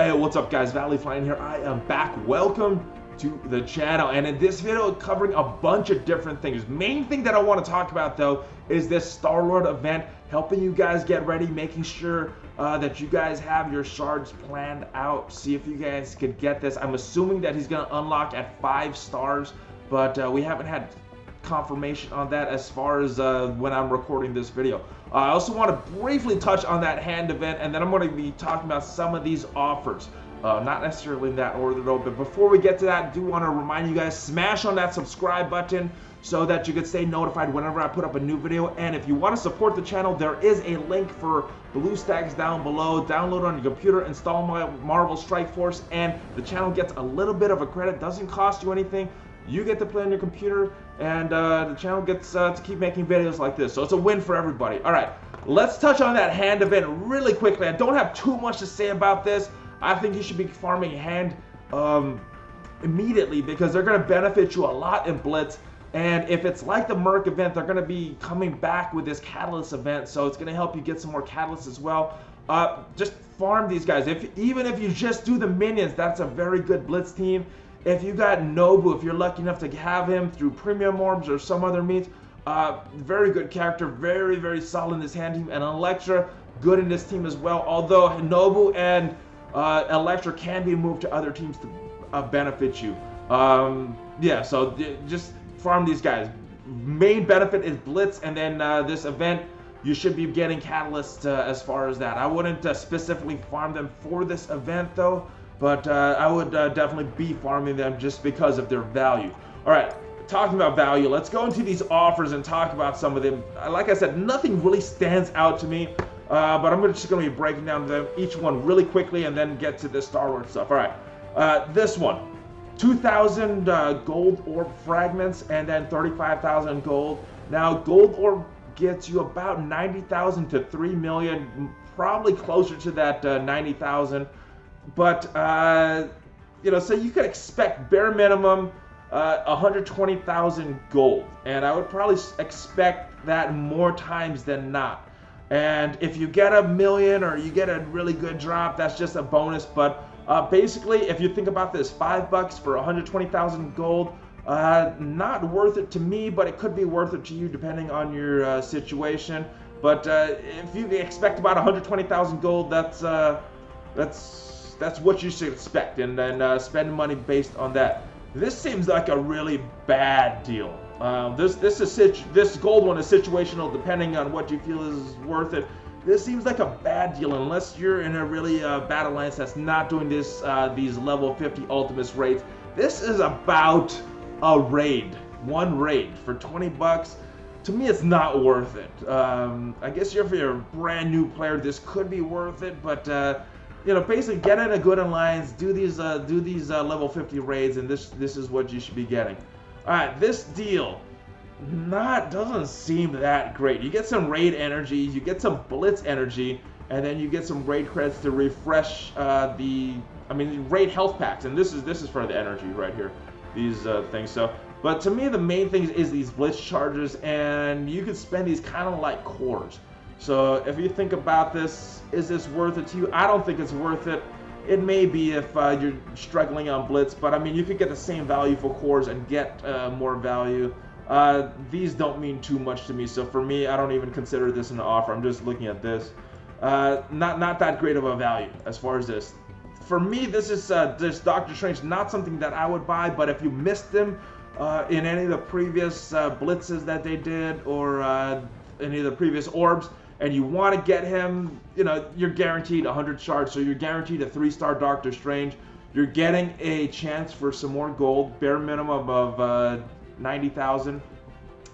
Hey, what's up guys, Valley Flying here. I am back. Welcome to the channel, and in this video covering a bunch of different things. Main thing that I want to talk about though is this Star-Lord event, helping you guys get ready, making sure that you guys have your shards planned out, see if you guys could get this. I'm assuming that he's going to unlock at 5 stars, but we haven't had confirmation on that as far as when I'm recording this video. I also want to briefly touch on that hand event, and then I'm going to be talking about some of these offers. Not necessarily in that order though, but before we get to that, I do want to remind you guys, smash on that subscribe button so that you can stay notified whenever I put up a new video. And if you want to support the channel, there is a link for BlueStacks down below. Download on your computer, install my Marvel Strike Force, and the channel gets a little bit of a credit. Doesn't cost you anything. You get to play on your computer, and the channel gets to keep making videos like this. So it's a win for everybody. All right, let's touch on that hand event really quickly. I don't have too much to say about this. I think you should be farming hand immediately because they're going to benefit you a lot in Blitz. And if it's like the Merc event, they're going to be coming back with this Catalyst event, so it's going to help you get some more Catalysts as well. Just farm these guys. Even if you just do the minions, that's a very good Blitz team. If you got Nobu, if you're lucky enough to have him through Premium Orbs or some other means, very good character, very, very solid in this hand team. And Electra, good in this team as well. Although Nobu and Electra can be moved to other teams to benefit you. Yeah, so just farm these guys. Main benefit is Blitz, and then this event, you should be getting Catalyst as far as that. I wouldn't specifically farm them for this event though, but I would definitely be farming them just because of their value. All right, talking about value, let's go into these offers and talk about some of them. Like I said, nothing really stands out to me, but I'm just going to be breaking down them, each one really quickly, and then get to this Star-Lord stuff. All right, this one, 2,000 gold orb fragments, and then 35,000 gold. Now, gold orb gets you about 90,000 to 3 million, probably closer to that 90,000. But, you know, so you could expect bare minimum 120,000 gold. And I would probably expect that more times than not. And if you get a million or you get a really good drop, that's just a bonus. But basically, if you think about this, $5 for 120,000 gold, not worth it to me, but it could be worth it to you depending on your situation. But if you expect about 120,000 gold, that's what you should expect, and then spend money based on that. This seems like a really bad deal. This gold one is situational, depending on what you feel is worth it. This seems like a bad deal unless you're in a really bad alliance that's not doing this these level 50 Ultimates raids. This is about a raid, one raid for 20 bucks. To me, it's not worth it. I guess if you're a brand new player, this could be worth it, but you know, basically get in a good alliance, do these level 50 raids, and this is what you should be getting. All right, this deal doesn't seem that great. You get some raid energy, you get some Blitz energy, and then you get some raid credits to refresh raid health packs, and this is for the energy right here, these things. So, but to me, the main thing is these Blitz charges, and you can spend these kind of like cores. So if you think about this, is this worth it to you? I don't think it's worth it. It may be if you're struggling on Blitz, but I mean, you could get the same value for cores and get more value. These don't mean too much to me, so for me, I don't even consider this an offer. I'm just looking at this. Not that great of a value as far as this. For me, this is this Doctor Strange, not something that I would buy, but if you missed them in any of the previous Blitzes that they did, or any of the previous orbs, and you want to get him, you know, you're guaranteed 100 shards, so you're guaranteed a 3-star Doctor Strange. You're getting a chance for some more gold, bare minimum of 90,000,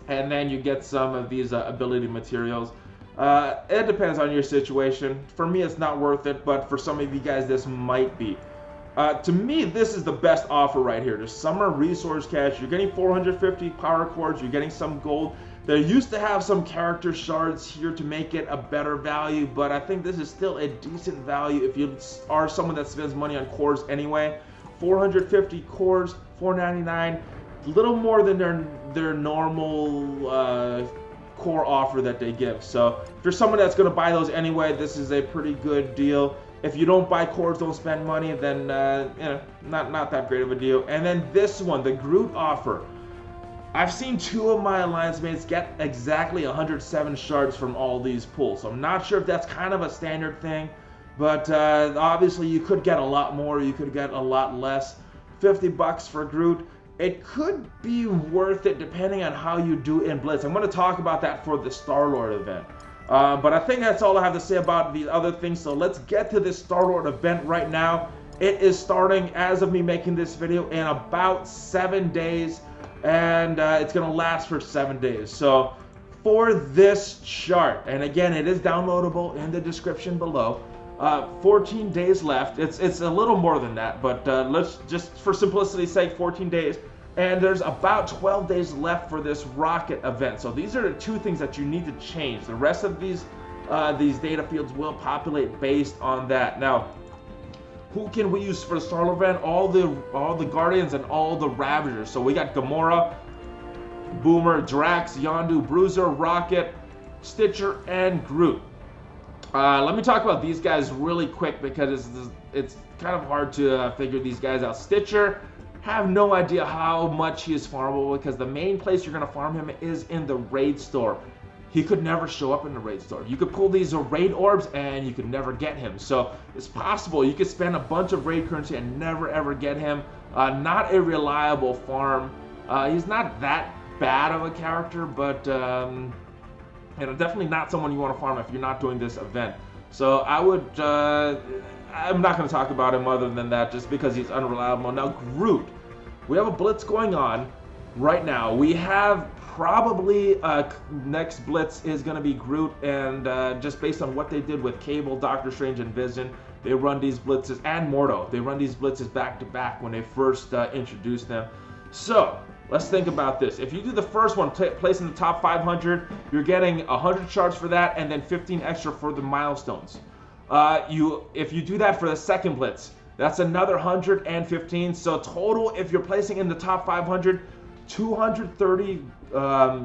and then you get some of these ability materials. It depends on your situation. For me, it's not worth it, but for some of you guys, this might be. To me, this is the best offer right here. The Summer Resource Cache. You're getting 450 power cores. You're getting some gold. They used to have some character shards here to make it a better value, but I think this is still a decent value if you are someone that spends money on cores anyway. 450 cores, $4.99, a little more than their normal core offer that they give. So if you're someone that's going to buy those anyway, this is a pretty good deal. If you don't buy cores, don't spend money, then you know, not that great of a deal. And then this one, the Groot offer. I've seen 2 of my alliance mates get exactly 107 shards from all these pulls. So I'm not sure if that's kind of a standard thing, but obviously you could get a lot more, you could get a lot less. 50 bucks for Groot. It could be worth it depending on how you do in Blitz. I'm going to talk about that for the Star-Lord event. But I think that's all I have to say about these other things. So let's get to this Star-Lord event right now. It is starting, as of me making this video, in about 7 days. And it's going to last for 7 days. So for this chart, and again, it is downloadable in the description below. 14 days left. It's a little more than that, but let's just, for simplicity's sake, 14 days. And there's about 12 days left for this rocket event. So these are the 2 things that you need to change. The rest of these data fields will populate based on that. Now, who can we use for the Star-Lord event? All the Guardians and all the Ravagers. So we got Gamora, Boomer, Drax, Yondu, Bruiser, Rocket, Stitcher, and Groot. Let me talk about these guys really quick because it's kind of hard to figure these guys out. Stitcher, have no idea how much he is farmable because the main place you're going to farm him is in the raid store. He could never show up in the raid store. You could pull these raid orbs and you could never get him. So it's possible you could spend a bunch of raid currency and never ever get him. Not a reliable farm. He's not that bad of a character, but you know, definitely not someone you want to farm if you're not doing this event. So I would, I'm not going to talk about him other than that just because he's unreliable. Now Groot, we have a blitz going on right now. We have probably next blitz is going to be Groot, and just based on what they did with Cable, Doctor Strange, and Vision, they run these blitzes, and Mordo, they run these blitzes back to back when they first introduced them. So let's think about this. If you do the first one, place in the top 500, you're getting 100 shards for that, and then 15 extra for the milestones. If you do that for the second blitz, that's another 115. So total, if you're placing in the top 500, 230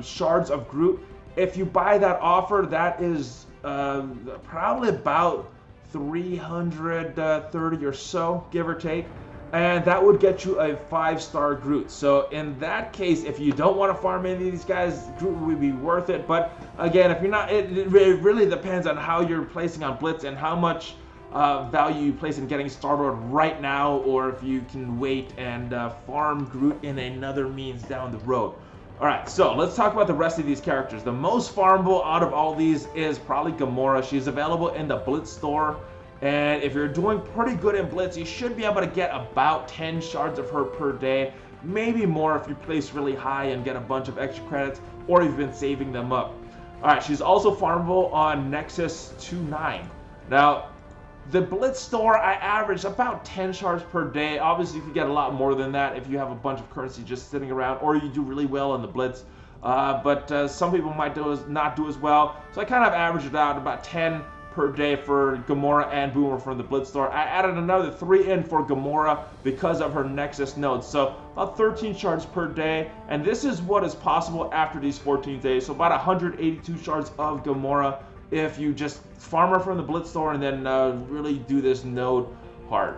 shards of Groot. If you buy that offer, that is probably about 330 or so, give or take. And that would get you a 5-star Groot. So in that case, if you don't want to farm any of these guys, Groot would be worth it. But again, if you're not, it really depends on how you're placing on Blitz and how much value you place in getting Star-Lord right now, or if you can wait and farm Groot in another means down the road. Alright, so let's talk about the rest of these characters. The most farmable out of all these is probably Gamora. She's available in the Blitz store. And if you're doing pretty good in Blitz, you should be able to get about 10 shards of her per day. Maybe more if you place really high and get a bunch of extra credits, or you've been saving them up. Alright, she's also farmable on Nexus 2.9. Now, the Blitz store, I average about 10 shards per day. Obviously, you could get a lot more than that if you have a bunch of currency just sitting around, or you do really well in the Blitz. But some people might not do as well. So I kind of averaged it out about 10 per day for Gamora and Boomer from the Blitz store. I added another 3 in for Gamora because of her Nexus nodes. So about 13 shards per day. And this is what is possible after these 14 days. So about 182 shards of Gamora if you just farm her from the Blitz store and then really do this node hard.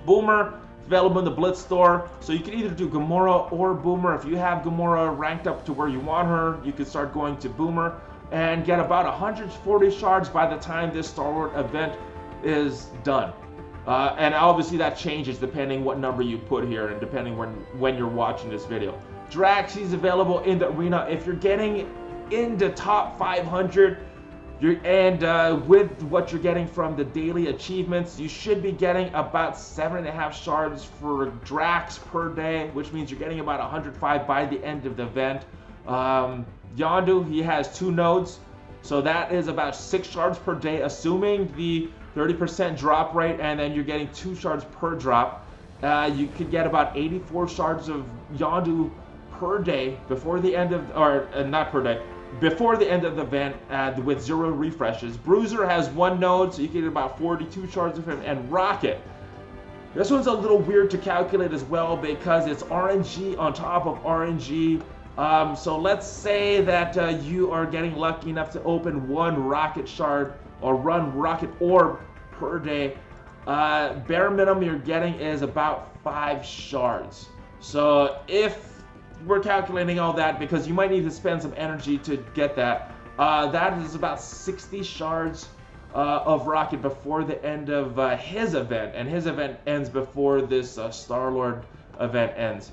Boomer, available in the Blitz store. So you can either do Gamora or Boomer. If you have Gamora ranked up to where you want her, you can start going to Boomer and get about 140 shards by the time this Star-Lord event is done. And obviously that changes depending what number you put here and depending when you're watching this video. Drax, he's available in the arena. If you're getting in the top 500, with what you're getting from the daily achievements, you should be getting about 7.5 shards for Drax per day, which means you're getting about 105 by the end of the event. Yondu, he has 2 nodes, so that is about 6 shards per day, assuming the 30% drop rate, and then you're getting 2 shards per drop. You could get about 84 shards of Yondu per day before the end of, or not per day, before the end of the event with 0 refreshes. Bruiser has 1 node, so you can get about 42 shards of him. And Rocket, this one's a little weird to calculate as well because it's RNG on top of RNG. So let's say that you are getting lucky enough to open 1 rocket shard or run rocket orb per day. Bare minimum you're getting is about 5 shards. So if we're calculating all that, because you might need to spend some energy to get that, that is about 60 shards of rocket before the end of his event, and his event ends before this Star-Lord event ends.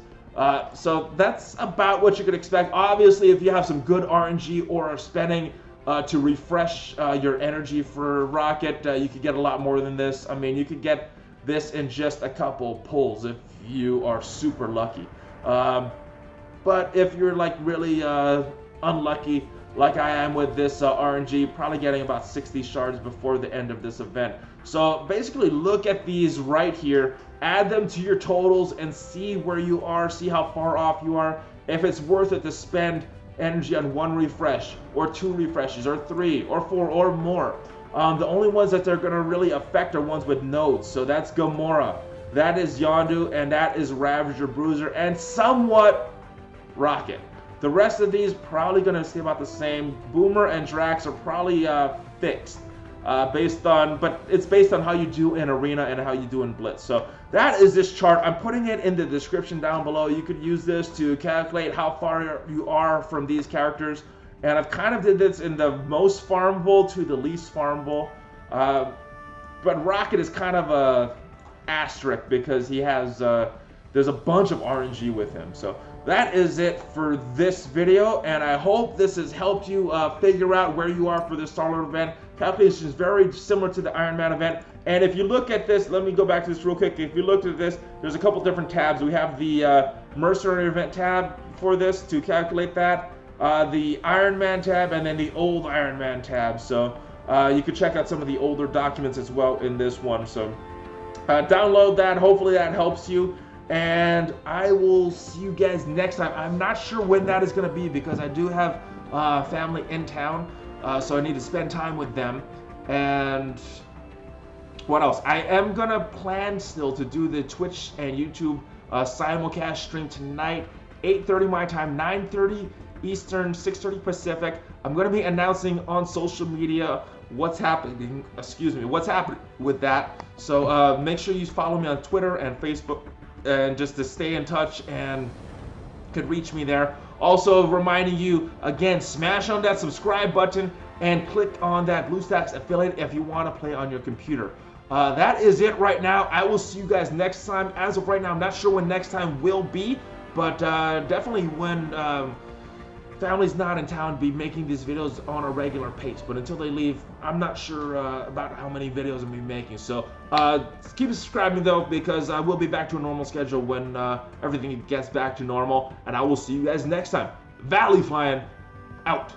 So that's about what you could expect. Obviously, if you have some good RNG or are spending to refresh your energy for rocket, you could get a lot more than this. I mean, you could get this in just a couple pulls if you are super lucky. But if you're like really unlucky, like I am with this RNG, probably getting about 60 shards before the end of this event. So basically look at these right here, add them to your totals and see where you are, see how far off you are, if it's worth it to spend energy on 1 refresh, or 2 refreshes, or 3, or 4, or more. The only ones that they're going to really affect are ones with nodes. So that's Gamora, that is Yondu, and that is Ravager, Bruiser, and somewhat Rocket. The rest of these probably going to stay about the same. Boomer and Drax are probably fixed, but it's based on how you do in Arena and how you do in Blitz. So that is this chart. I'm putting it in the description down below. You could use this to calculate how far you are from these characters. And I've kind of did this in the most farmable to the least farmable. But Rocket is kind of a asterisk because he has there's a bunch of RNG with him. So that is it for this video, and I hope this has helped you figure out where you are for the Star-Lord event. Calculation is very similar to the Iron Man event, and if you look at this, let me go back to this real quick. If you looked at this, there's a couple different tabs. We have the Mercenary event tab for this to calculate that, the Iron Man tab, and then the old Iron Man tab. So you can check out some of the older documents as well in this one. So download that. Hopefully that helps you. And I will see you guys next time. I'm not sure when that is going to be because I do have family in town, so I need to spend time with them. And what else? I am going to plan still to do the Twitch and YouTube simulcast stream tonight, 8:30 my time, 9:30 Eastern, 6:30 Pacific. I'm going to be announcing on social media what's happening, what's happening with that. So make sure you follow me on Twitter and Facebook, and just to stay in touch and could reach me there. Also reminding you, again, smash on that subscribe button and click on that BlueStacks affiliate if you want to play on your computer. That is it right now. I will see you guys next time. As of right now, I'm not sure when next time will be, but definitely when family's not in town, be making these videos on a regular pace. But until they leave, I'm not sure about how many videos I'm going to be making. So keep subscribing though, because I will be back to a normal schedule when everything gets back to normal. And I will see you guys next time. Valley Flying out.